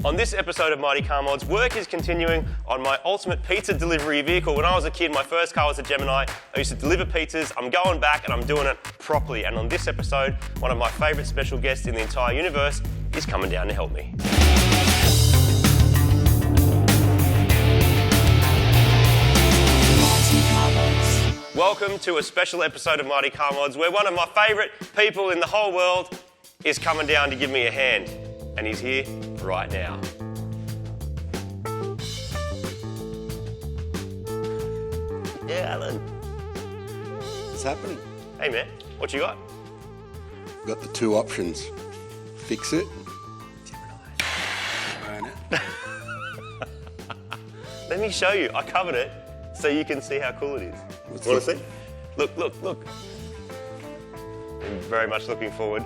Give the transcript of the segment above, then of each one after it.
On this episode of Mighty Car Mods, work is continuing on my ultimate pizza delivery vehicle. When I was a kid, my first car was a Gemini. I used to deliver pizzas. I'm going back and I'm doing it properly. And on this episode, one of my favourite special guests in the entire universe is coming down to help me. Welcome to a special episode of Mighty Car Mods where one of my favourite people in the whole world is coming down to give me a hand. And he's here right now. Yeah, Alan. What's happening? Hey man, what you got? We've got the two options. Fix it. Burn it. Let me show you. I covered it so you can see how cool it is. Want to see? Look. I'm very much looking forward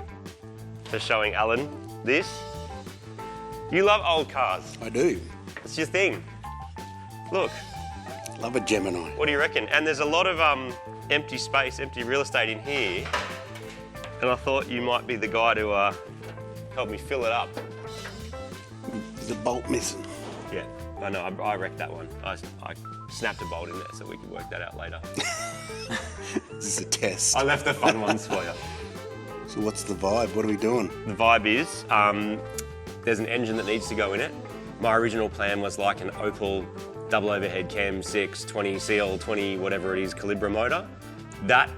to showing Alan this. You love old cars. I do. It's your thing. Look. Love a Gemini. What do you reckon? And there's a lot of empty space, empty real estate in here. And I thought you might be the guy to help me fill it up. There's a bolt missing. Yeah, I know. I wrecked that one. I snapped a bolt in there so we could work that out later. This is a test. I left the fun ones for you. So what's the vibe? What are we doing? The vibe is there's an engine that needs to go in it. My original plan was like an Opel double overhead cam 6, 20 CL, 20 whatever it is, Calibra motor. That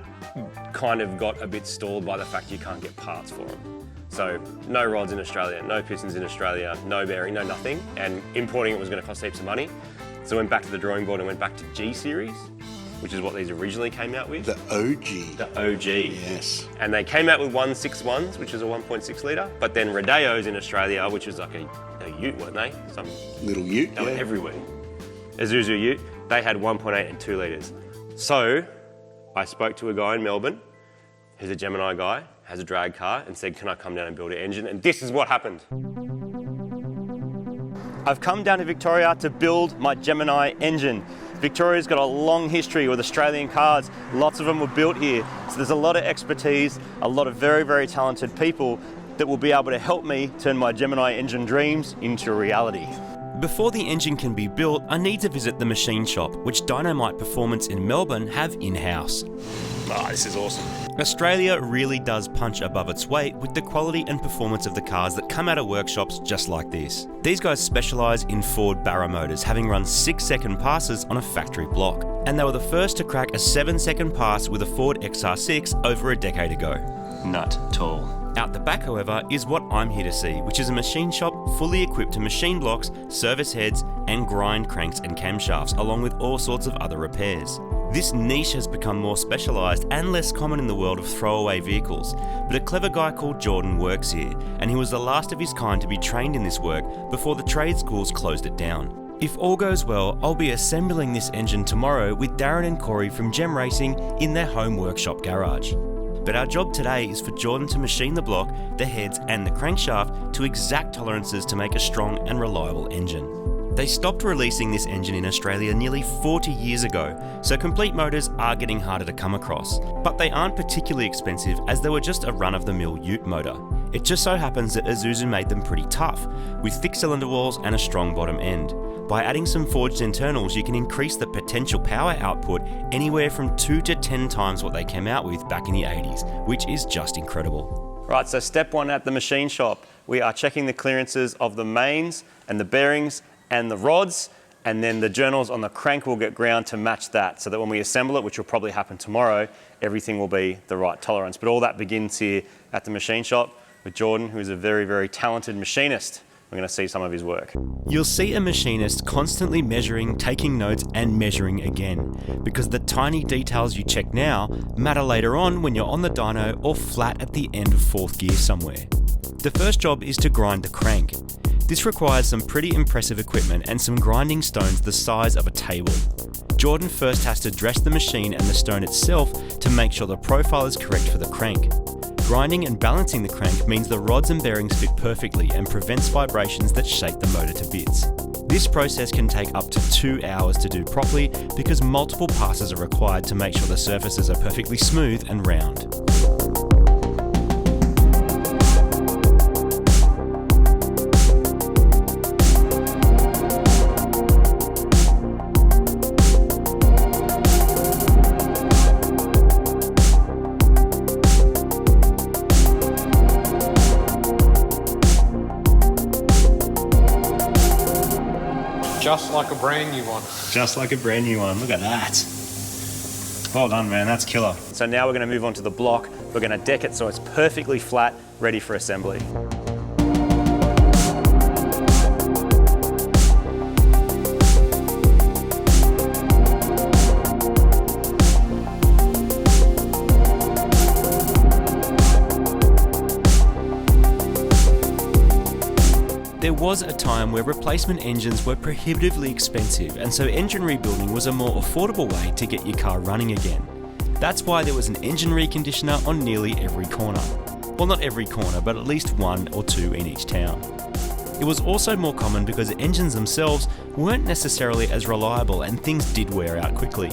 kind of got a bit stalled by the fact you can't get parts for them. So no rods in Australia, no pistons in Australia, no bearing, no nothing. And importing it was going to cost heaps of money. So I went back to the drawing board and went back to G series, which is what these originally came out with. The OG. The OG. Yes. And they came out with 161s, which is a 1.6 litre, but then Radiators in Australia, which was like a ute, weren't they? Some little ute, They were everywhere. Isuzu ute, they had 1.8 and 2 litres. So I spoke to a guy in Melbourne, who's a Gemini guy, has a drag car, and said, can I come down and build an engine? And this is what happened. I've come down to Victoria to build my Gemini engine. Victoria's got a long history with Australian cars. Lots of them were built here. So there's a lot of expertise, a lot of very, very talented people that will be able to help me turn my Gemini engine dreams into reality. Before the engine can be built, I need to visit the machine shop, which Dyno-Mite Performance in Melbourne have in-house. Ah, this is awesome. Australia really does punch above its weight with the quality and performance of the cars that come out of workshops just like this. These guys specialise in Ford Barra motors, having run 6-second passes on a factory block. And they were the first to crack a 7-second pass with a Ford XR6 over a decade ago. Nut tall. Out the back, however, is what I'm here to see, which is a machine shop fully equipped to machine blocks, service heads, and grind cranks and camshafts, along with all sorts of other repairs. This niche has become more specialised and less common in the world of throwaway vehicles, but a clever guy called Jordan works here, and he was the last of his kind to be trained in this work before the trade schools closed it down. If all goes well, I'll be assembling this engine tomorrow with Darren and Corey from Gem Racing in their home workshop garage. But our job today is for Jordan to machine the block, the heads and the crankshaft to exact tolerances to make a strong and reliable engine. They stopped releasing this engine in Australia nearly 40 years ago, so complete motors are getting harder to come across. But they aren't particularly expensive as they were just a run-of-the-mill ute motor. It just so happens that Isuzu made them pretty tough, with thick cylinder walls and a strong bottom end. By adding some forged internals, you can increase the potential power output anywhere from 2 to 10 times what they came out with back in the 80s, which is just incredible. Right, so step one at the machine shop, we are checking the clearances of the mains and the bearings and the rods, and then the journals on the crank will get ground to match that, so that when we assemble it, which will probably happen tomorrow, everything will be the right tolerance. But all that begins here at the machine shop with Jordan, who is a very, very talented machinist. We're going to see some of his work. You'll see a machinist constantly measuring, taking notes and measuring again, because the tiny details you check now matter later on when you're on the dyno or flat at the end of 4th gear somewhere. The first job is to grind the crank. This requires some pretty impressive equipment and some grinding stones the size of a table. Jordan first has to dress the machine and the stone itself to make sure the profile is correct for the crank. Grinding and balancing the crank means the rods and bearings fit perfectly and prevents vibrations that shake the motor to bits. This process can take up to 2 hours to do properly because multiple passes are required to make sure the surfaces are perfectly smooth and round. Just like a brand new one. Just like a brand new one. Look at that. Well done, man. That's killer. So now we're going to move on to the block. We're going to deck it so it's perfectly flat, ready for assembly. There was a time where replacement engines were prohibitively expensive, and so engine rebuilding was a more affordable way to get your car running again. That's why there was an engine reconditioner on nearly every corner. Well, not every corner, but at least one or two in each town. It was also more common because engines themselves weren't necessarily as reliable and things did wear out quickly.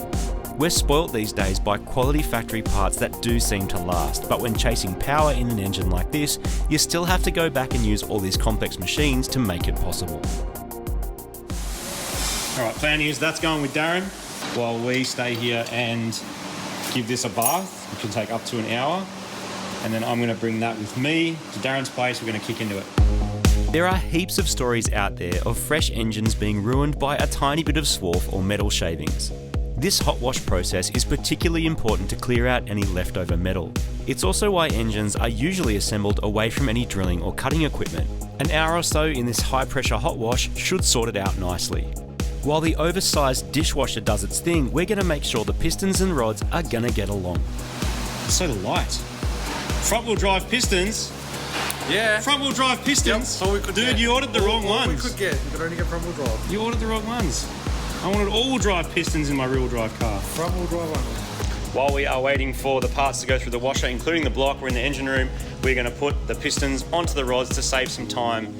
We're spoilt these days by quality factory parts that do seem to last, but when chasing power in an engine like this, you still have to go back and use all these complex machines to make it possible. Alright, plan is that's going with Darren while we stay here and give this a bath, which will take up to an hour. And then I'm going to bring that with me to Darren's place. We're going to kick into it. There are heaps of stories out there of fresh engines being ruined by a tiny bit of swarf or metal shavings. This hot wash process is particularly important to clear out any leftover metal. It's also why engines are usually assembled away from any drilling or cutting equipment. An hour or so in this high pressure hot wash should sort it out nicely. While the oversized dishwasher does its thing, we're going to make sure the pistons and rods are going to get along. It's so light. Front wheel drive pistons? Yeah. Front wheel drive pistons? Yep, so we could Dude, get. you ordered the wrong ones. We could get. We could only get front wheel drive. You ordered the wrong ones. I wanted all-wheel drive pistons in my rear-wheel drive car. Front wheel drive only. While we are waiting for the parts to go through the washer, including the block, we're in the engine room. We're going to put the pistons onto the rods to save some time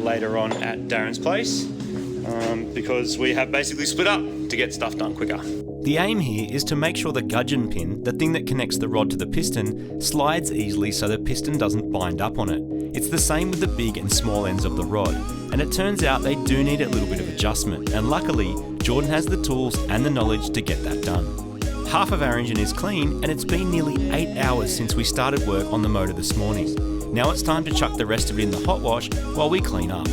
later on at Darren's place because we have basically split up to get stuff done quicker. The aim here is to make sure the gudgeon pin, the thing that connects the rod to the piston, slides easily so the piston doesn't bind up on it. It's the same with the big and small ends of the rod, and it turns out they do need a little bit of adjustment, and luckily, Jordan has the tools and the knowledge to get that done. Half of our engine is clean, and it's been nearly 8 hours since we started work on the motor this morning. Now it's time to chuck the rest of it in the hot wash while we clean up.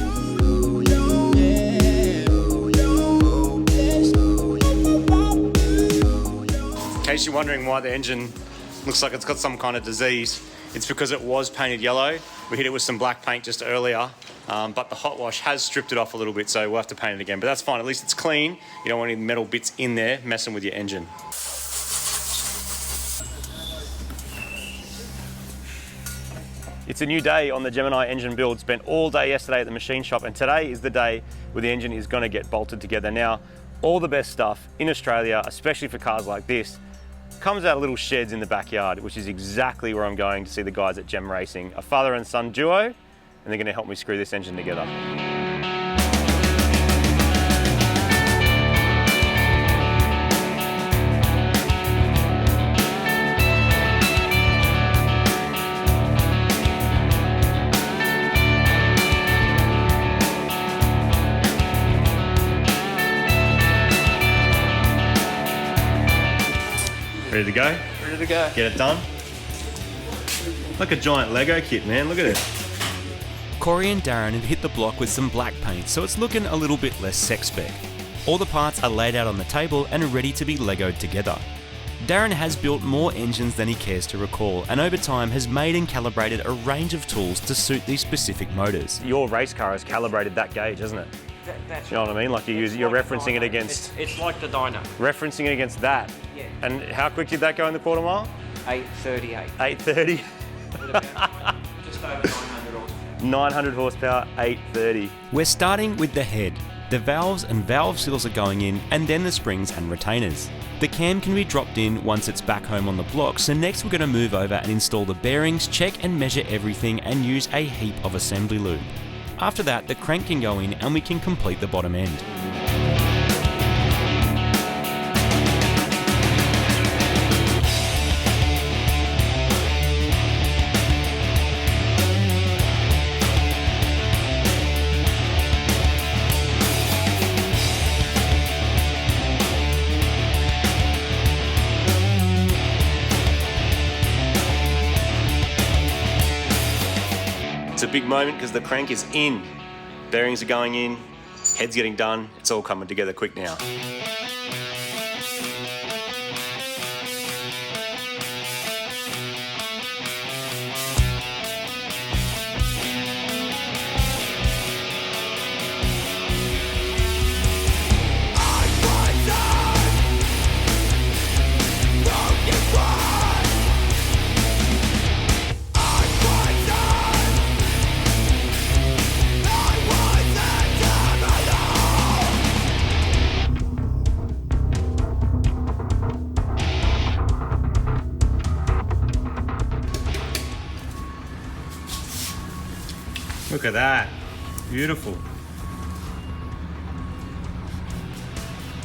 In case you're wondering why the engine looks like it's got some kind of disease, it's because it was painted yellow. We hit it with some black paint just earlier, but the hot wash has stripped it off a little bit, so we'll have to paint it again. But that's fine, at least it's clean. You don't want any metal bits in there messing with your engine. It's a new day on the Gemini engine build. Spent all day yesterday at the machine shop, and today is the day where the engine is going to get bolted together. Now, all the best stuff in Australia, especially for cars like this, comes out of little sheds in the backyard, which is exactly where I'm going to see the guys at Gem Racing, a father and son duo, and they're going to help me screw this engine together. Ready to go? Ready to go. Get it done? Like a giant Lego kit, man. Look at it. Corey and Darren have hit the block with some black paint, so it's looking a little bit less sex spec. All the parts are laid out on the table and ready to be Legoed together. Darren has built more engines than he cares to recall, and over time has made and calibrated a range of tools to suit these specific motors. Your race car has calibrated that gauge, hasn't it? That's You know what I mean? Like you're like referencing it against... It's like the Dyno. Referencing it against that. Yeah. And how quick did that go in the quarter mile? 838. 830. With about just over 900 horsepower. 900 horsepower, 830. We're starting with the head. The valves and valve seals are going in, and then the springs and retainers. The cam can be dropped in once it's back home on the block, so next we're going to move over and install the bearings, check and measure everything, and use a heap of assembly lube. After that, the crank can go in and we can complete the bottom end. It's a big moment because the crank is in. Bearings are going in, Head's getting done. It's all coming together quick now. Look at that. Beautiful.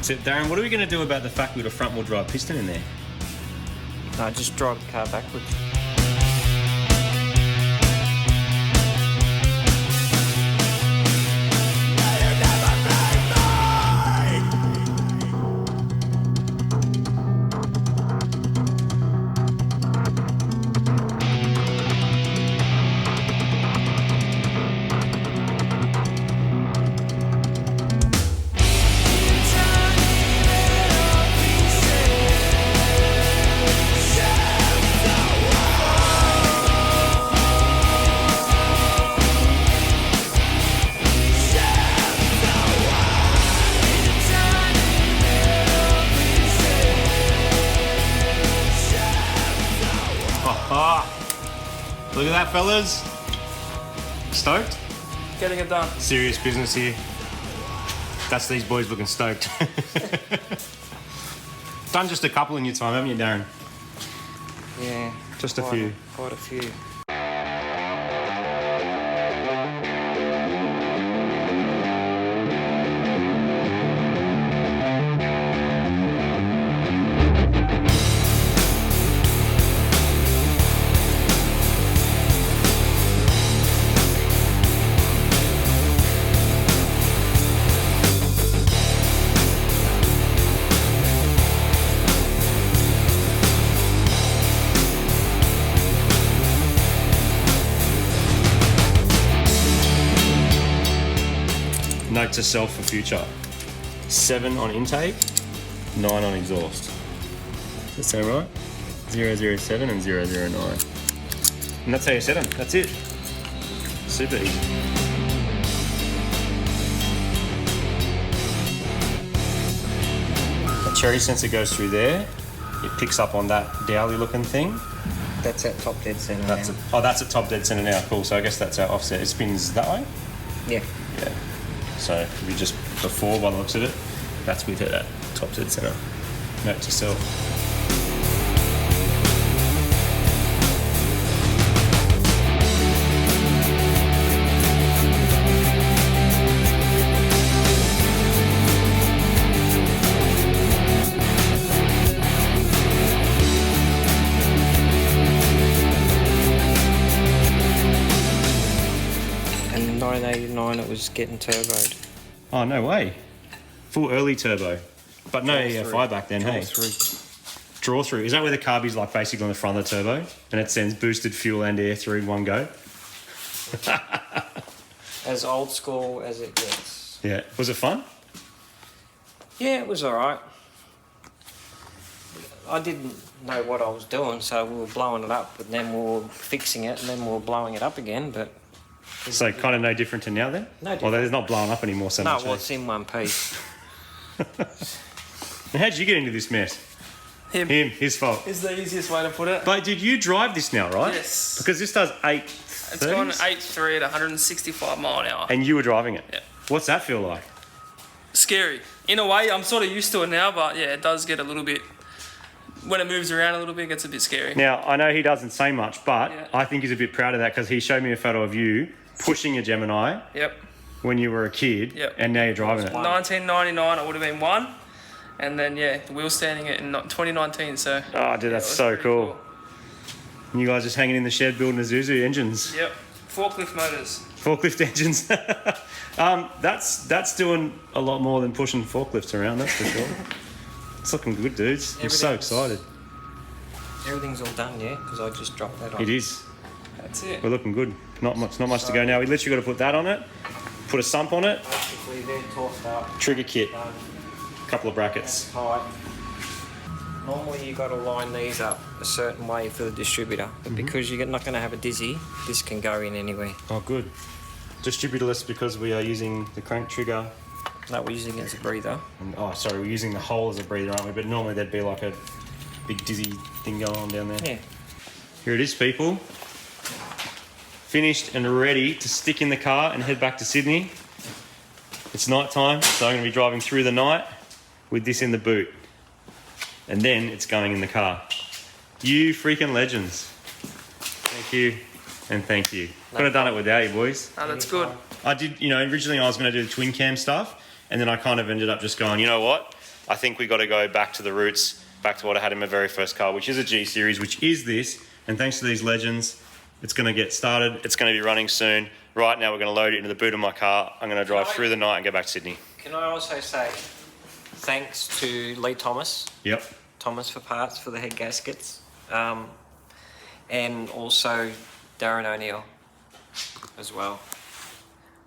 So, Darren, what are we going to do about the fact we got a front wheel drive piston in there? No, just drive the car backwards. Look at that, fellas. Stoked? Getting it done. Serious business here. That's these boys looking stoked. Done just a couple in your time, haven't you, Darren? Yeah. Just a few. Quite a few. Note to self for future. 7 on intake, 9 on exhaust. Does that sound right? 007 and 009. And that's how you set them. That's it. Super easy. The cherry sensor goes through there. It picks up on that dowly looking thing. That's at top dead centre That's now. that's at top dead center now. Cool. So I guess that's our offset. It spins that way. Yeah. Yeah. So if you just before by the looks of it, that's with it at top dead center. Note to self. And 989 it was getting turboed. Oh, no way. Full early turbo. But no EFI back then, hey? Draw through. Is that where the carbie's like basically on the front of the turbo and it sends boosted fuel and air through in one go? As old school as it gets. Yeah. Was it fun? Yeah, it was alright. I didn't know what I was doing, so we were blowing it up, but then we were fixing it, and then we were blowing it up again, but... So kind of no different to now then? No Well, different. it's not blowing up anymore so No, much. what's in one piece. Now, how'd you get into this mess? Him. His fault. Is the easiest way to put it. But did you drive this now, right? Yes. Because this does 8. It's gone 8.3 at 165 mile an hour. And you were driving it. Yeah. What's that feel like? Scary. In a way, I'm sort of used to it now, but yeah, it does get a little bit... When it moves around a little bit, it gets a bit scary. Now, I know he doesn't say much, but Yeah. I think he's a bit proud of that because he showed me a photo of you pushing a Gemini Yep. when you were a kid, Yep. and now you're driving it. 1999, I would have been 1. And then, yeah, the wheel standing it in 2019, so... Oh, dude, that's it was so pretty cool. And you guys just hanging in the shed building Isuzu engines. Yep. Forklift motors. Forklift engines. That's doing a lot more than pushing forklifts around, that's for sure. It's looking good, dudes. I'm so Everything's- excited. Everything's all done, yeah, because I just dropped that on. It is. That's it. We're looking good. Not much to go now. We literally got to put that on it, put a sump on it, Obviously, they're torqued up. Trigger kit, Done. couple of brackets. Tight. Normally you got to line these up a certain way for the distributor, but because you're not going to have a dizzy, this can go in anywhere. Oh, good. Distributorless because we are using the crank trigger. No, we're using it as a breather. And, oh, sorry, we're using the hole as a breather, aren't we? But normally there'd be like a big dizzy thing going on down there. Yeah. Here it is, people. Finished and ready to stick in the car and head back to Sydney. It's night time, so I'm going to be driving through the night with this in the boot. And then it's going in the car. You freaking legends. Thank you and thank you. Could have done it without you, boys. Oh, that's good. I did, you know, originally I was going to do the twin cam stuff, and then I kind of ended up just going, you know what? I think we got to go back to the roots, back to what I had in my very first car, which is a G series, which is this. And thanks to these legends, it's going to get started. It's going to be running soon. Right now, we're going to load it into the boot of my car. I'm going to drive through the night and go back to Sydney. Can I also say thanks to Lee Thomas. Yep. Thomas for parts for the head gaskets, and also Darren O'Neill as well.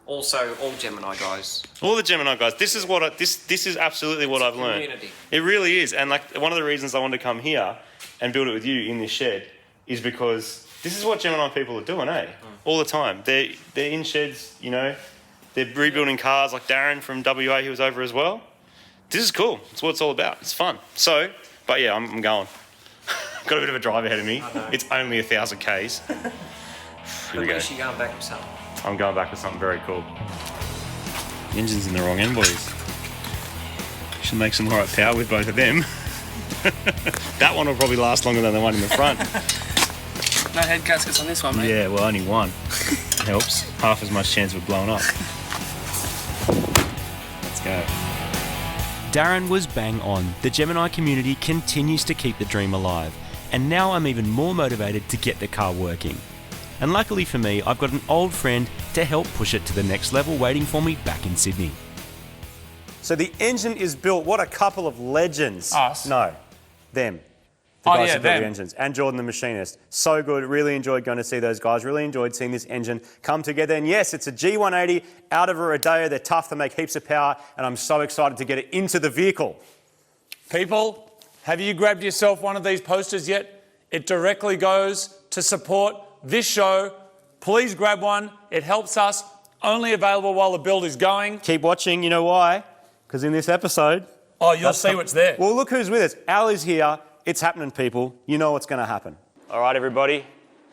Also, all Gemini guys. All the Gemini guys. This is what this is absolutely what I've learned. Community. It really is. And like one of the reasons I wanted to come here and build it with you in this shed is because this is what Gemini people are doing, eh? All the time. They're in sheds, you know. They're rebuilding cars like Darren from WA, who was over as well. This is cool. It's what it's all about. It's fun. So, but yeah, I'm going. Got a bit of a drive ahead of me. It's only 1,000 Ks. Here we At go. least you're going back with something. I'm going back with something very cool. The engine's in the wrong end, boys. Should make some alright power with both of them. That one will probably last longer than the one in the front. No head gaskets on this one, mate. Yeah, well, only one. Helps. Half as much chance of it blowing up. Let's go. Darren was bang on. The Gemini community continues to keep the dream alive, and now I'm even more motivated to get the car working. And luckily for me, I've got an old friend to help push it to the next level waiting for me back in Sydney. So the engine is built. What a couple of legends. Us? No, them. The guys who built the engines. And Jordan the machinist. So good. Really enjoyed going to see those guys. Really enjoyed seeing this engine come together. And yes, it's a G180 out of a Rodeo. They're tough. They make heaps of power. And I'm so excited to get it into the vehicle. People, have you grabbed yourself one of these posters yet? It directly goes to support this show. Please grab one. It helps us. Only available while the build is going. Keep watching. You know why? Because in this episode... Oh, you'll see what's there. Well, look who's with us. Al is here. It's happening, people. You know what's going to happen. All right, everybody.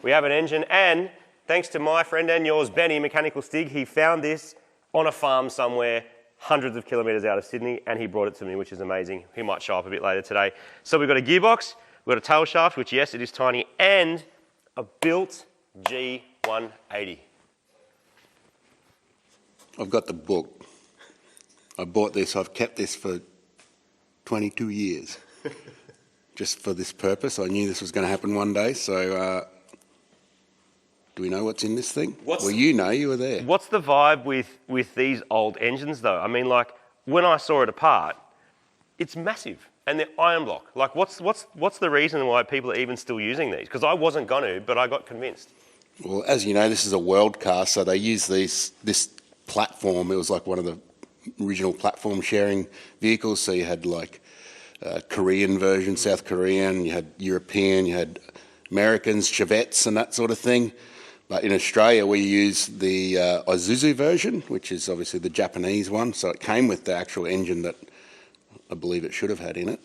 We have an engine, and thanks to my friend and yours, Benny, Mechanical Stig, he found this on a farm somewhere hundreds of kilometres out of Sydney, and he brought it to me, which is amazing. He might show up a bit later today. So we've got a gearbox, we've got a tail shaft, which, yes, it is tiny, and a built G180. I've got the book. I bought this. I've kept this for 22 years. Just for this purpose. I knew this was going to happen one day, so do we know what's in this thing? Well, you know, you were there. What's the vibe with these old engines, though? I mean, like, when I saw it apart, it's massive, and they're iron block. Like, what's the reason why people are even still using these? Because I wasn't going to, but I got convinced. Well, as you know, this is a world car, so they use this platform. It was like one of the original platform sharing vehicles, so you had like Korean version, South Korean, you had European, you had Americans, Chevettes and that sort of thing. But in Australia we use the Isuzu version, which is obviously the Japanese one, so it came with the actual engine that I believe it should have had in it.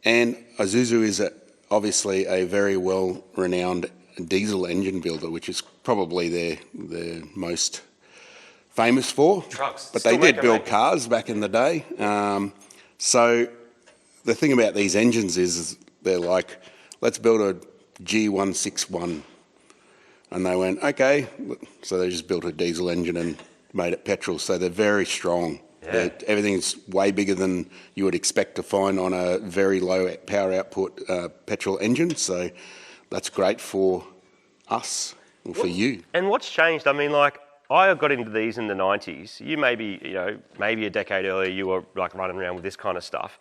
And Isuzu is obviously a very well-renowned diesel engine builder, which is probably their most famous for. Trucks. But they did build cars back in the day. So the thing about these engines is they're like, let's build a G161. And they went, okay. So they just built a diesel engine and made it petrol. So they're very strong. Yeah. Everything's way bigger than you would expect to find on a very low power output petrol engine. So that's great for us, or for you. And what's changed? I mean, like, I got into these in the 90s. You maybe a decade earlier, you were like running around with this kind of stuff.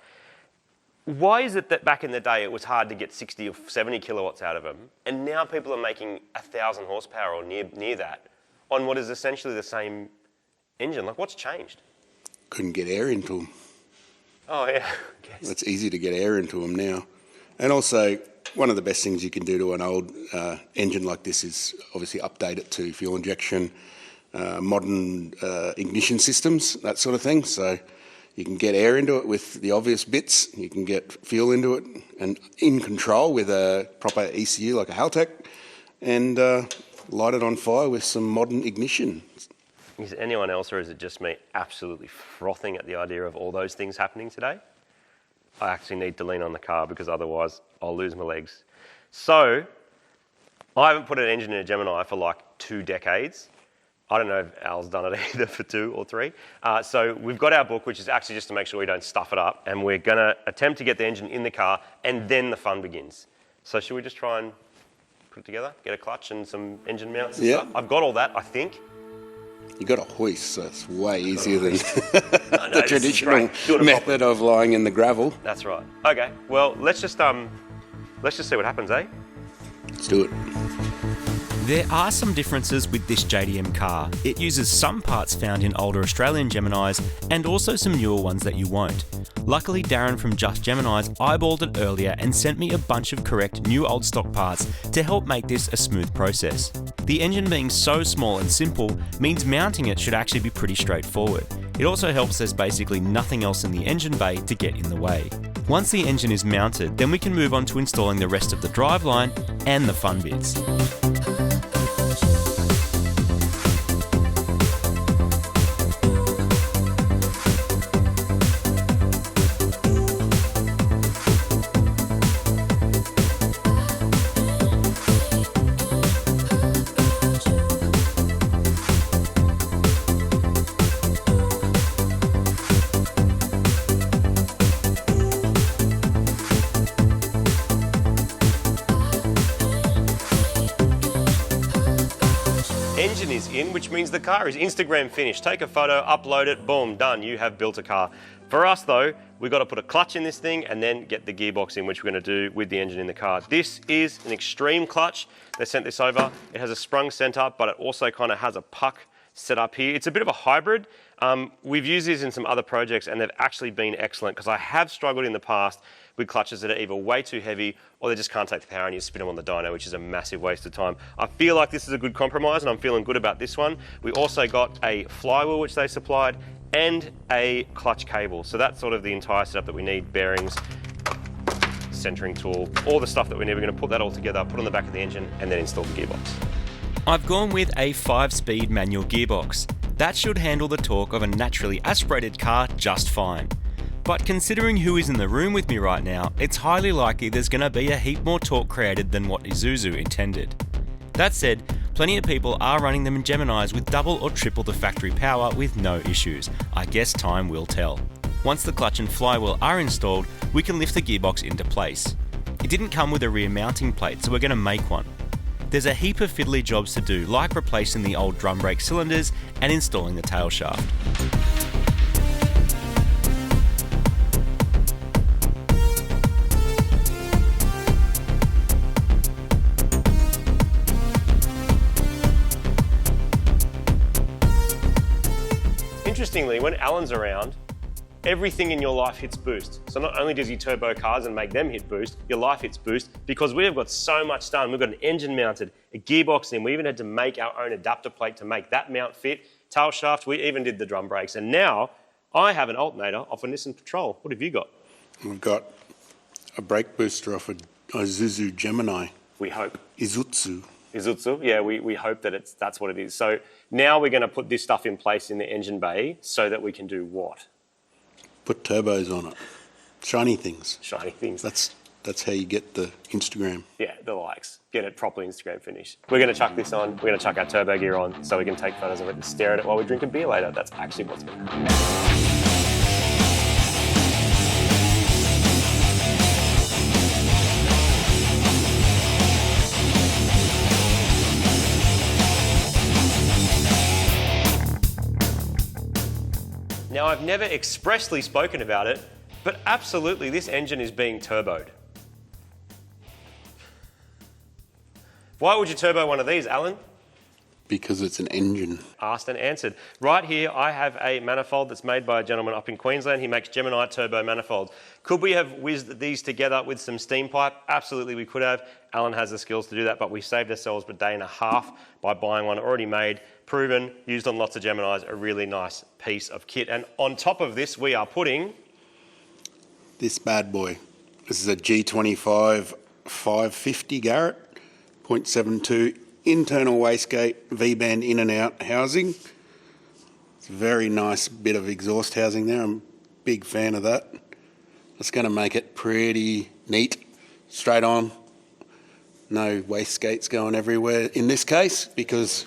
Why is it that back in the day it was hard to get 60 or 70 kilowatts out of them, and now people are making 1,000 horsepower or near that on what is essentially the same engine? Like, what's changed? couldn't get air into them. Oh, yeah. It's easy to get air into them now. And also, one of the best things you can do to an old engine like this is obviously update it to fuel injection, modern ignition systems, that sort of thing. So you can get air into it with the obvious bits, you can get fuel into it and in control with a proper ECU like a Haltech, and light it on fire with some modern ignition. Is anyone else, or is it just me, absolutely frothing at the idea of all those things happening today? I actually need to lean on the car because otherwise I'll lose my legs. So, I haven't put an engine in a Gemini for like 2 decades. I don't know if Al's done it either for 2 or 3. So we've got our book, which is actually just to make sure we don't stuff it up, and we're going to attempt to get the engine in the car, and then the fun begins. So should we just try and put it together, get a clutch and some engine mounts and stuff? I've got all that, I think. You got a hoist, so it's way easier than the traditional method of lying in the gravel. That's right. Okay, well, let's just see what happens, eh? Let's do it. There are some differences with this JDM car. It uses some parts found in older Australian Geminis and also some newer ones that you won't. Luckily, Darren from Just Geminis eyeballed it earlier and sent me a bunch of correct new old stock parts to help make this a smooth process. The engine being so small and simple means mounting it should actually be pretty straightforward. It also helps there's basically nothing else in the engine bay to get in the way. Once the engine is mounted, then we can move on to installing the rest of the driveline and the fun bits. Engine is in, which means the car is Instagram finished. Take a photo, upload it, boom, done. You have built a car. For us though, we've got to put a clutch in this thing and then get the gearbox in, which we're going to do with the engine in the car. This is an extreme clutch. They sent this over. It has a sprung center, but it also kind of has a puck set up here. It's a bit of a hybrid. We've used these in some other projects and they've actually been excellent because I have struggled in the past with clutches that are either way too heavy or they just can't take the power and you spin them on the dyno, which is a massive waste of time. I feel like this is a good compromise and I'm feeling good about this one. We also got a flywheel, which they supplied, and a clutch cable. So that's sort of the entire setup that we need: bearings, centering tool, all the stuff that we need. We're going to put that all together, put on the back of the engine, and then install the gearbox. I've gone with a 5-speed manual gearbox. That should handle the torque of a naturally aspirated car just fine. But considering who is in the room with me right now, it's highly likely there's going to be a heap more torque created than what Isuzu intended. That said, plenty of people are running them in Geminis with double or triple the factory power with no issues. I guess time will tell. Once the clutch and flywheel are installed, we can lift the gearbox into place. It didn't come with a rear mounting plate, so we're going to make one. There's a heap of fiddly jobs to do, like replacing the old drum brake cylinders and installing the tail shaft. Interestingly, when Alan's around, everything in your life hits boost. So not only does he turbo cars and make them hit boost, your life hits boost because we have got so much done. We've got an engine mounted, a gearbox in. We even had to make our own adapter plate to make that mount fit. Tail shaft, we even did the drum brakes. And now I have an alternator off a Nissan Patrol. What have you got? We've got a brake booster off a Isuzu Gemini. We hope. Isuzu. Isuzu, yeah, we hope that that's what it is. So now we're going to put this stuff in place in the engine bay so that we can do what? Put turbos on it. Shiny things. Shiny things. That's how you get the Instagram. Yeah, the likes. Get it properly Instagram finished. We're going to chuck this on. We're going to chuck our turbo gear on so we can take photos of it and stare at it while we drink a beer later. That's actually what's going to happen. Now, I've never expressly spoken about it, but absolutely this engine is being turboed. Why would you turbo one of these, Alan? Because it's an engine. Asked and answered. Right here, I have a manifold that's made by a gentleman up in Queensland. He makes Gemini turbo manifolds. Could we have whizzed these together with some steam pipe? Absolutely, we could have. Alan has the skills to do that, but we saved ourselves a day and a half by buying one already made, proven, used on lots of Geminis, a really nice piece of kit. And on top of this, we are putting This bad boy. This is a G25 550 Garret, 0.72 internal wastegate, V-band in and out housing. It's a very nice bit of exhaust housing there. I'm a big fan of that. It's going to make it pretty neat, straight on. No wastegates going everywhere in this case, because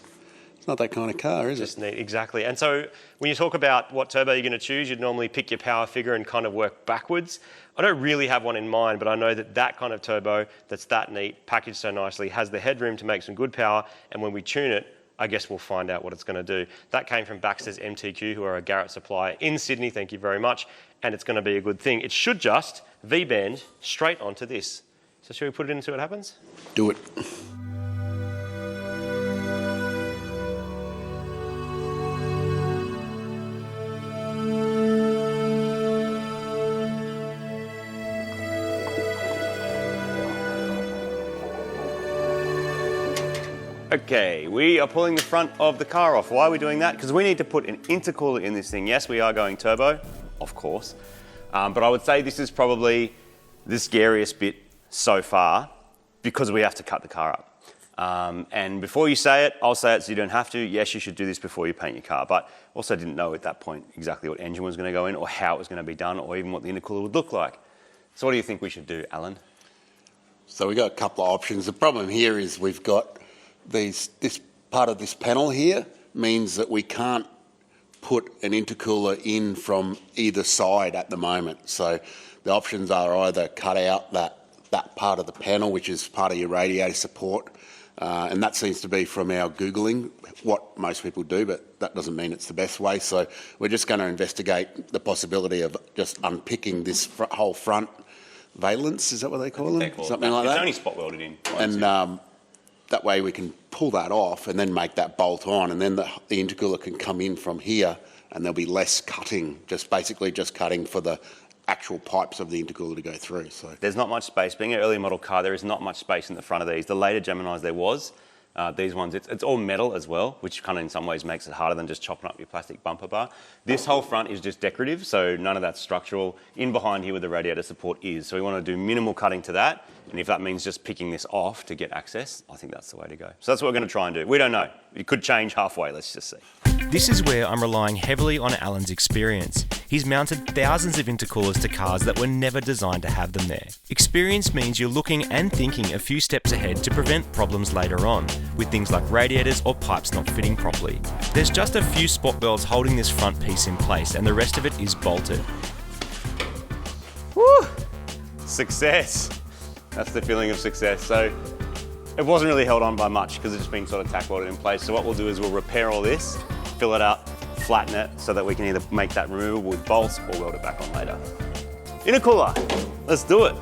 it's not that kind of car, is it? just neat, exactly. And so when you talk about what turbo you're going to choose, you'd normally pick your power figure and kind of work backwards. I don't really have one in mind, but I know that that kind of turbo that's that neat, packaged so nicely, has the headroom to make some good power, and when we tune it, I guess we'll find out what it's going to do. That came from Baxter's MTQ, who are a Garret supplier in Sydney, thank you very much, and it's going to be a good thing. It should just V-band straight onto this. So shall we put it in and see what happens? Do it. Okay, we are pulling the front of the car off. Why are we doing that? Because we need to put an intercooler in this thing. Yes, we are going turbo, of course, but I would say this is probably the scariest bit so far because we have to cut the car up. And before you say it, I'll say it so you don't have to. Yes, you should do this before you paint your car, but also didn't know at that point exactly what engine was going to go in or how it was going to be done or even what the intercooler would look like. So what do you think we should do, Alan? So we've got a couple of options. The problem here is we've got this part of this panel here means that we can't put an intercooler in from either side at the moment. So the options are either cut out that part of the panel, which is part of your radiator support, and that seems to be from our Googling what most people do, but that doesn't mean it's the best way. So we're just going to investigate the possibility of just unpicking this whole front valence, is that what they call them? Something like that. It's only spot welded in. And that way we can pull that off and then make that bolt on, and then the intercooler can come in from here and there'll be less cutting, just cutting for the actual pipes of the intercooler to go through. So there's not much space. Being an early model car, there is not much space in the front of these. The later Geminis there was. These ones, it's all metal as well, which kind of in some ways makes it harder than just chopping up your plastic bumper bar. This whole front is just decorative, so none of that's structural. In behind here where the radiator support is. So we want to do minimal cutting to that. And if that means just picking this off to get access, I think that's the way to go. So that's what we're going to try and do. We don't know. It could change halfway, let's just see. This is where I'm relying heavily on Alan's experience. He's mounted thousands of intercoolers to cars that were never designed to have them there. Experience means you're looking and thinking a few steps ahead to prevent problems later on, with things like radiators or pipes not fitting properly. There's just a few spot welds holding this front piece in place, and the rest of it is bolted. Woo! Success. That's the feeling of success. So it wasn't really held on by much because it's just been sort of tack welded in place. So what we'll do is we'll repair all this, fill it up, flatten it so that we can either make that removable with bolts or weld it back on later. Intercooler, let's do it.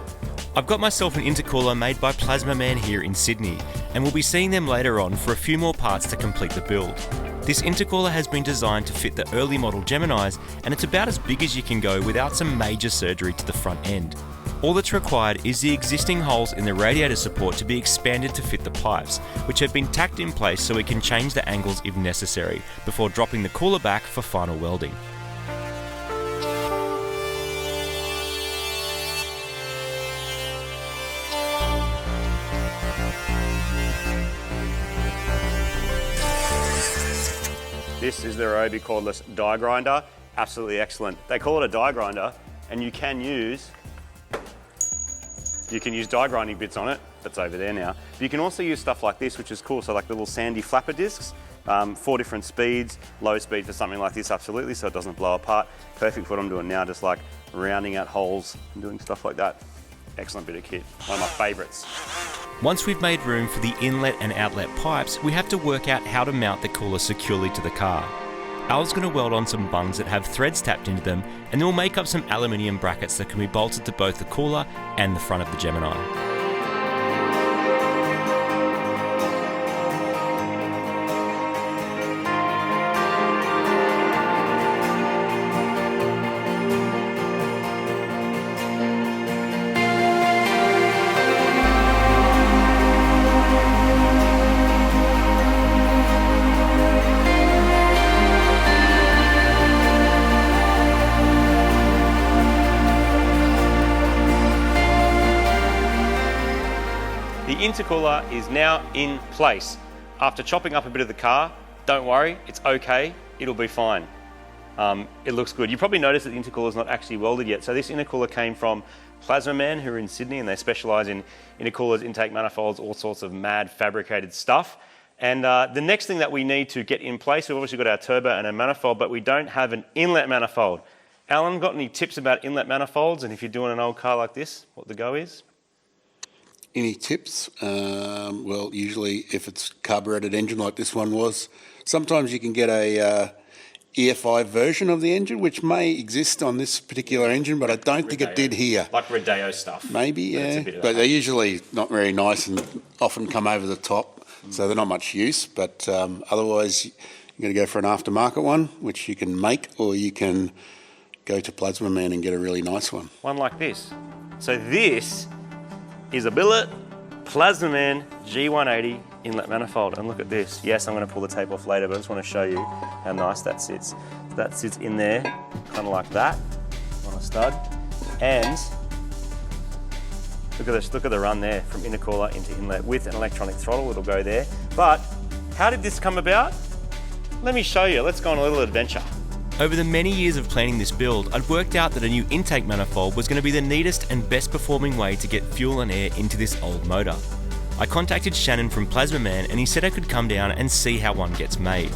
I've got myself an intercooler made by Plazmaman here in Sydney, and we'll be seeing them later on for a few more parts to complete the build. This intercooler has been designed to fit the early model Geminis, and it's about as big as you can go without some major surgery to the front end. All that's required is the existing holes in the radiator support to be expanded to fit the pipes, which have been tacked in place so we can change the angles if necessary, before dropping the cooler back for final welding. This is the Ryobi cordless die grinder. Absolutely excellent. They call it a die grinder, and you can use die grinding bits on it. That's over there now. But you can also use stuff like this, which is cool. So like the little sandy flapper discs, 4 different speeds, low speed for something like this, absolutely, so it doesn't blow apart. Perfect for what I'm doing now, just like rounding out holes and doing stuff like that. Excellent bit of kit. One of my favorites. Once we've made room for the inlet and outlet pipes, we have to work out how to mount the cooler securely to the car. Al's going to weld on some bungs that have threads tapped into them, and then we'll make up some aluminium brackets that can be bolted to both the cooler and the front of the Gemini. intercooler is now in place. After chopping up a bit of the car, don't worry, it's okay, it'll be fine. It looks good. You probably noticed that the intercooler is not actually welded yet. So this intercooler came from Plazmaman, who are in Sydney, and they specialise in intercoolers, intake manifolds, all sorts of mad fabricated stuff. And the next thing that we need to get in place, we've obviously got our turbo and a manifold, but we don't have an inlet manifold. Alan, got any tips about inlet manifolds, and if you're doing an old car like this, what the go is? Any tips? Well, usually if it's carburetted engine like this one was, sometimes you can get a EFI version of the engine, which may exist on this particular engine, but I don't think it did here. Like Radiator stuff. Maybe, yeah. But they're usually not very nice and often come over the top, so they're not much use. But otherwise, you're going to go for an aftermarket one, which you can make, or you can go to Plazmaman and get a really nice one. One like this. So this is a billet Plazmaman G180 inlet manifold, and look at this. Yes, I'm going to pull the tape off later, but I just want to show you how nice that sits. That sits in there, kind of like that, on a stud. And look at this, look at the run there from intercooler into inlet with an electronic throttle. It'll go there. But how did this come about? Let me show you. Let's go on a little adventure. Over the many years of planning this build, I'd worked out that a new intake manifold was going to be the neatest and best performing way to get fuel and air into this old motor. I contacted Shannon from Plazmaman and he said I could come down and see how one gets made.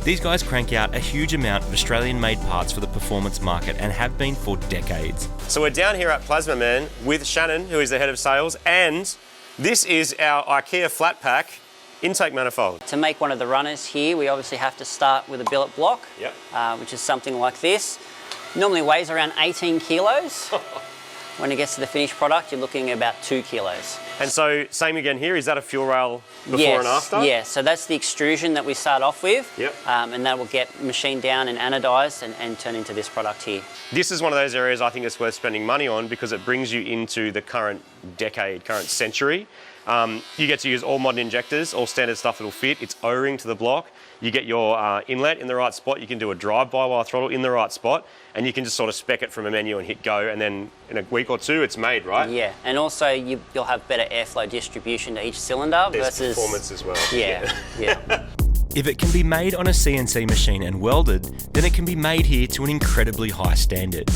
These guys crank out a huge amount of Australian-made parts for the performance market and have been for decades. So we're down here at Plazmaman with Shannon, who is the head of sales, and this is our IKEA flat pack intake manifold. To make one of the runners here, we obviously have to start with a billet block, which is something like this. Normally weighs around 18 kilos. When it gets to the finished product, you're looking at about 2 kilos. And so, same again here, is that a fuel rail before and after? Yeah, so that's the extrusion that we start off with, Yep. And that will get machined down and anodised and turn into this product here. This is one of those areas I think it's worth spending money on because it brings you into the current decade, current century. You get to use all modern injectors, all standard stuff that'll fit. It's O-ring to the block. You get your inlet in the right spot. You can do a drive-by-wire throttle in the right spot, and you can just sort of spec it from a menu and hit go, and then in a week or two, it's made, right? Yeah, and also you'll have better airflow distribution to each cylinder versus performance as well. Yeah, yeah. If it can be made on a CNC machine and welded, then it can be made here to an incredibly high standard.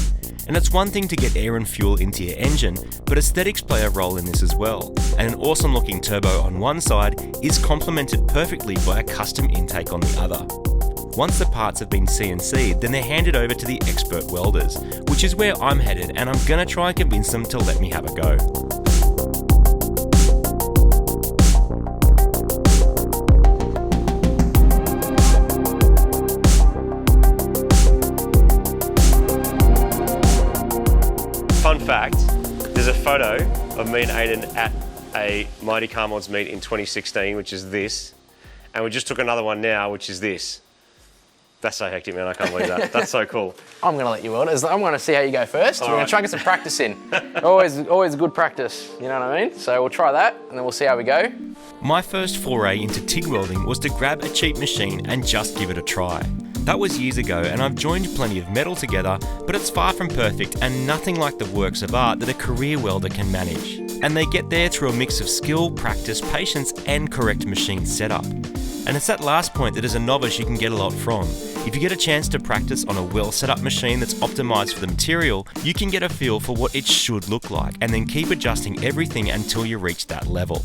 And it's one thing to get air and fuel into your engine, but aesthetics play a role in this as well. And an awesome looking turbo on one side is complemented perfectly by a custom intake on the other. Once the parts have been CNC'd, then they're handed over to the expert welders, which is where I'm headed, and I'm gonna try and convince them to let me have a go. Fun fact, there's a photo of me and Aiden at a Mighty Car Mods meet in 2016, which is this, and we just took another one now, which is this. That's so hectic, man, I can't believe that. That's so cool. I'm going to let you weld it. I'm going to see how you go first. We're going to try and get some practice in. always good practice, you know what I mean? So we'll try that and then we'll see how we go. My first foray into TIG welding was to grab a cheap machine and just give it a try. That was years ago, and I've joined plenty of metal together, but it's far from perfect and nothing like the works of art that a career welder can manage. And they get there through a mix of skill, practice, patience, and correct machine setup. And it's that last point that as a novice you can get a lot from. If you get a chance to practice on a well set up machine that's optimized for the material, you can get a feel for what it should look like and then keep adjusting everything until you reach that level.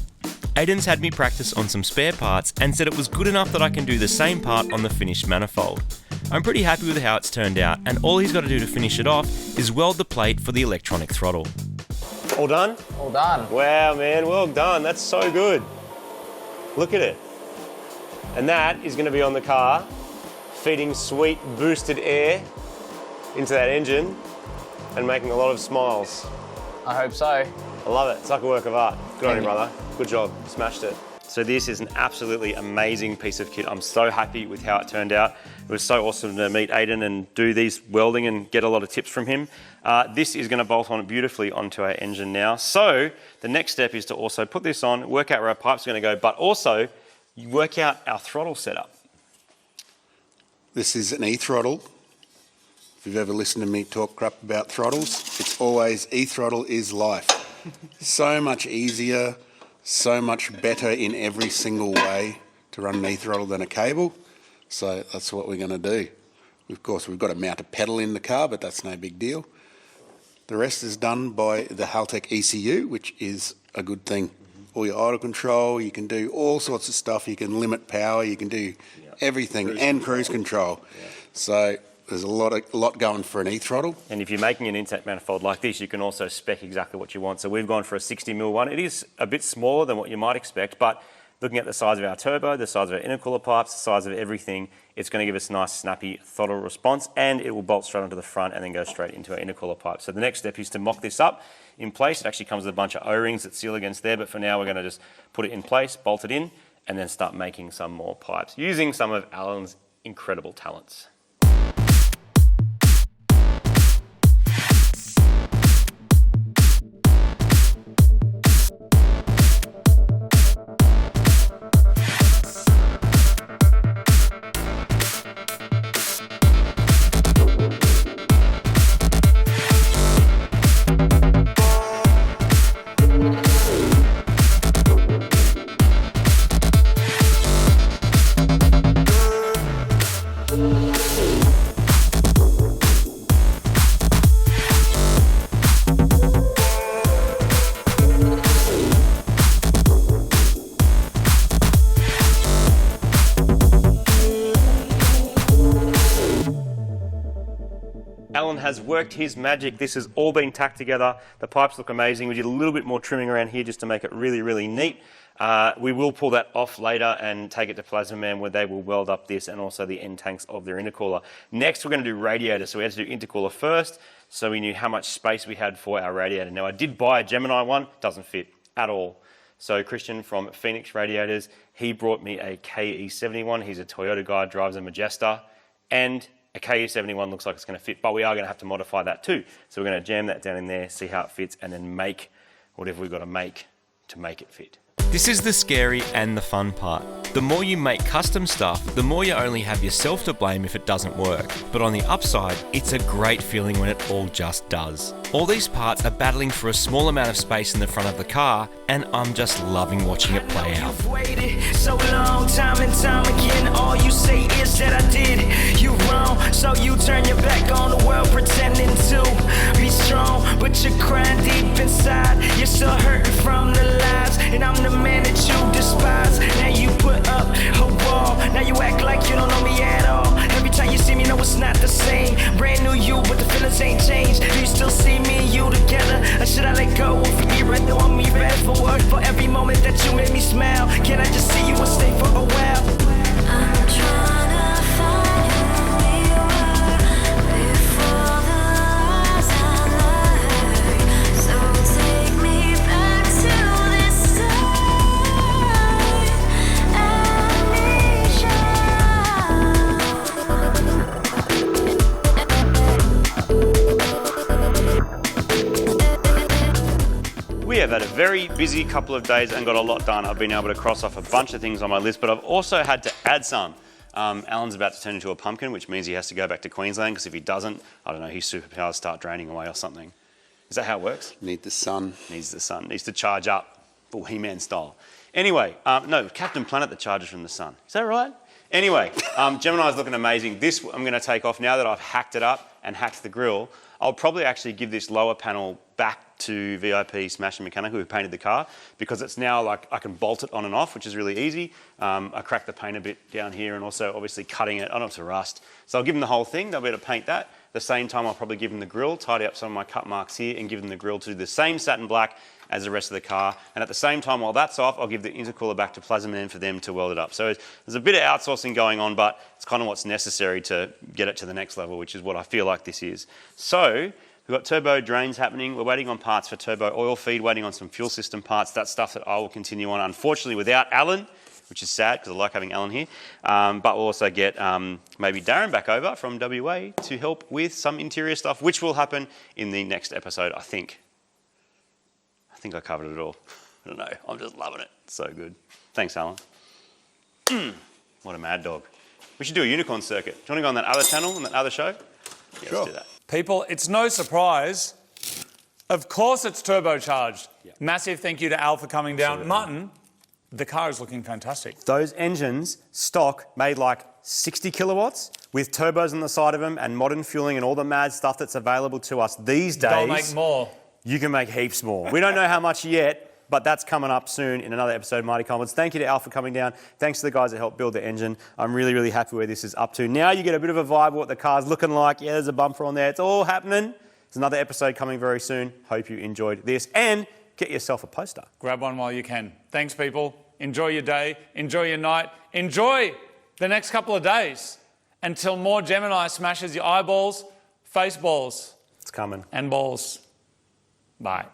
Aiden's had me practice on some spare parts and said it was good enough that I can do the same part on the finished manifold. I'm pretty happy with how it's turned out, and all he's got to do to finish it off is weld the plate for the electronic throttle. All done? All done. Wow, man, well done. That's so good. Look at it. And that is going to be on the car, feeding sweet boosted air into that engine and making a lot of smiles. I hope so. I love it. It's like a work of art. Good on you, brother. Good job. Smashed it. So this is an absolutely amazing piece of kit. I'm so happy with how it turned out. It was so awesome to meet Aiden and do these welding and get a lot of tips from him. This is going to bolt on beautifully onto our engine now. So the next step is to also put this on, work out where our pipe's going to go, but also work out our throttle setup. This is an e-throttle. If you've ever listened to me talk crap about throttles, it's always e-throttle is life. So much easier, so much better in every single way to run an e-throttle than a cable. So that's what we're going to do. Of course, we've got to mount a pedal in the car, but that's no big deal. The rest is done by the Haltech ECU, which is a good thing. All your auto control, you can do all sorts of stuff. You can limit power, you can do everything, and cruise control. So there's a lot going for an e-throttle. And if you're making an intake manifold like this, you can also spec exactly what you want. So we've gone for a 60mm one. It is a bit smaller than what you might expect, but looking at the size of our turbo, the size of our intercooler pipes, the size of everything, it's going to give us a nice snappy throttle response, and it will bolt straight onto the front and then go straight into our intercooler pipe. So the next step is to mock this up in place. It actually comes with a bunch of O-rings that seal against there, but for now we're going to just put it in place, bolt it in, and then start making some more pipes using some of Alan's incredible talents. Alan has worked his magic. This has all been tacked together. The pipes look amazing. We did a little bit more trimming around here just to make it really, really neat. We will pull that off later and take it to Plazmaman, where they will weld up this and also the end tanks of their intercooler. Next, we're going to do radiator. So we had to do intercooler first, so we knew how much space we had for our radiator. Now, I did buy a Gemini one. Doesn't fit at all. So Christian from Fenix Radiators, he brought me a KE71. He's a Toyota guy, drives a Majesta, and a KE71 looks like it's going to fit, but we are going to have to modify that too. So we're going to jam that down in there, see how it fits, and then make whatever we've got to make it fit. This is the scary and the fun part. The more you make custom stuff, the more you only have yourself to blame if it doesn't work. But on the upside, it's a great feeling when it all just does. All these parts are battling for a small amount of space in the front of the car, and I'm just loving watching it play out. You've waited so long, time and time again. All you say is that I did you wrong, so you turn your back on the world, pretending to be strong, but you're crying deep inside. You're still hurting from the lies, and I'm the man that you despise. Now you put up a wall, now you act like you don't know me at all. Every time you see me, know it's not the same. Brand new you, but the feelings ain't changed. Do you still see me and you together, or should I let go and forget right now? I'm me ready for work, for every moment that you made me smile. Can I just see you and stay for a while? I'm trying to find who we were before the lies I learned. So take me back to this time, We have had a very busy couple of days and got a lot done. I've been able to cross off a bunch of things on my list, but I've also had to add some. Alan's about to turn into a pumpkin, which means he has to go back to Queensland, because if he doesn't, I don't know, his superpowers start draining away or something. Is that how it works? Need the sun. Needs the sun. Needs to charge up, full He-Man style. Anyway, no, Captain Planet that charges from the sun. Is that right? Anyway, Gemini's looking amazing. This I'm going to take off now that I've hacked it up and hacked the grille. I'll probably actually give this lower panel back to VIP Smash and Mechanical, who painted the car, because it's now like I can bolt it on and off, which is really easy. I cracked the paint a bit down here, and also obviously cutting it. I don't know if it's a rust. So I'll give them the whole thing. They'll be able to paint that. At the same time, I'll probably give them the grille, tidy up some of my cut marks here, and give them the grille to do the same satin black as the rest of the car. And at the same time, while that's off, I'll give the intercooler back to Plazmaman for them to weld it up. So there's a bit of outsourcing going on, but it's kind of what's necessary to get it to the next level, which is what I feel like this is. So we've got turbo drains happening. We're waiting on parts for turbo oil feed, waiting on some fuel system parts. That's stuff that I will continue on, unfortunately, without Alan, which is sad because I like having Alan here. But we'll also get maybe Darren back over from WA to help with some interior stuff, which will happen in the next episode, I think. I think I covered it all. I don't know. I'm just loving it. It's so good. Thanks, Alan. What a mad dog. We should do a unicorn circuit. Do you want to go on that other channel, on that other show? Yeah, Sure. Let's do that. People, it's no surprise Of course it's turbocharged. Massive thank you to Al for coming down. Absolutely. Mutton, the car is looking fantastic. Those engines, stock, made like 60 kilowatts with turbos on the side of them and modern fueling and all the mad stuff that's available to us these days. They'll make more. You can make heaps more. We don't know how much yet, but that's coming up soon in another episode of Mighty Commons. Thank you to Al for coming down. Thanks to the guys that helped build the engine. I'm really, really happy where this is up to. Now you get a bit of a vibe of what the car's looking like. Yeah, there's a bumper on there. It's all happening. There's another episode coming very soon. Hope you enjoyed this. And get yourself a poster. Grab one while you can. Thanks, people. Enjoy your day. Enjoy your night. Enjoy the next couple of days until more Gemini smashes your eyeballs, face balls. It's coming. And balls. Bye.